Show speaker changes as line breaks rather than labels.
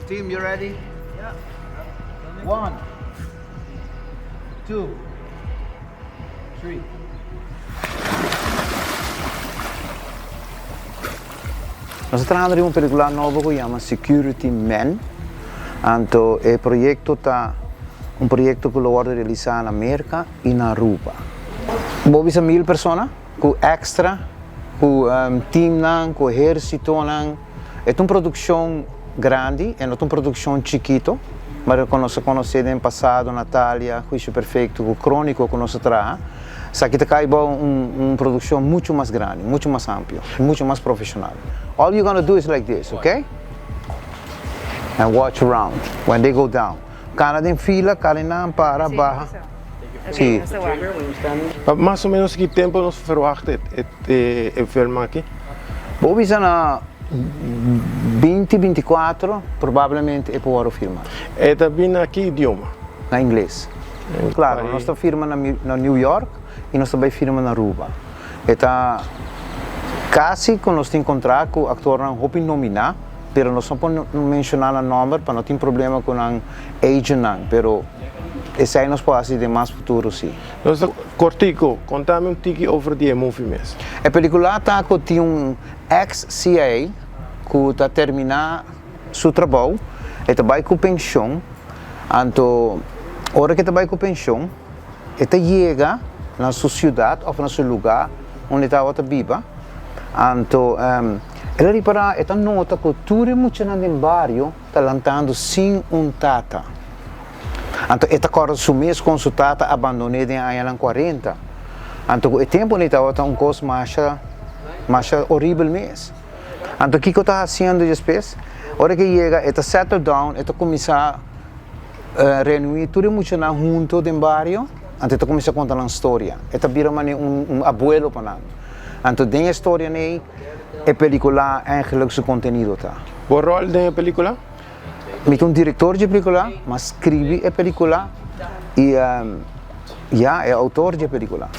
Team, you ready? Yeah. 1, 2, 3. Nós estamos trabalhando em uma película nova que chama Security Man. Então, o projeto um projeto que vai realizar na América e na Aruba. Bobby são 1000 pessoas, com extra, com team, com exército. É uma produção grande, é uma produção chiquita, mas nós conhecemos no passado, Natália, Juízo Perfeito, o Crônico que nós trabalhamos. Só que aqui é uma produção muito mais grande, muito mais ampla, muito mais profissional. All you're going to do is like this, okay? And watch around when they go down. Cada tem fila, cada não para, barra.
Sim.
Mais ou menos que tempo nos verwacht het filme aqui?
Bom, bisa na 2024, provavelmente é para filmar.
E também aqui idioma?
Na inglês. Claro, nós estamos filmando na New York e nós também filmamos na Aruba. Está quase que nós encontramos com o ator não vou nominar, mas nós não podemos mencionar o nome para não ter problema com o agent, mas esse aí nós podemos ter mais futuro, sim.
Então, Cortico, conta-me um pouquinho over o movimento.
A película está com ex-CIA que está terminando seu trabalho, ele vai com pensão, então, a hora que ele vai com pensão, ele chega na sua cidade ou no seu lugar onde está outra viva, então, ele repara, ele nota que tudo muito no bairro está lantando sem tata. Então, ele acorda su mês com sua tata abandonada em anos 40. Então, o tempo ele está coisa mais horrível mesmo. Então, o que ele está fazendo depois? A hora que chega, ele settle down, ele começa a reunir tudo muito junto no bairro, então ele começa a contar uma história. Ele vira abuelo para nós. Então, tem a história nele, a película eigenlijk seu conteúdo está.
O rol da película?
Eu diretor de película, mas escrevi a película e é autor de película.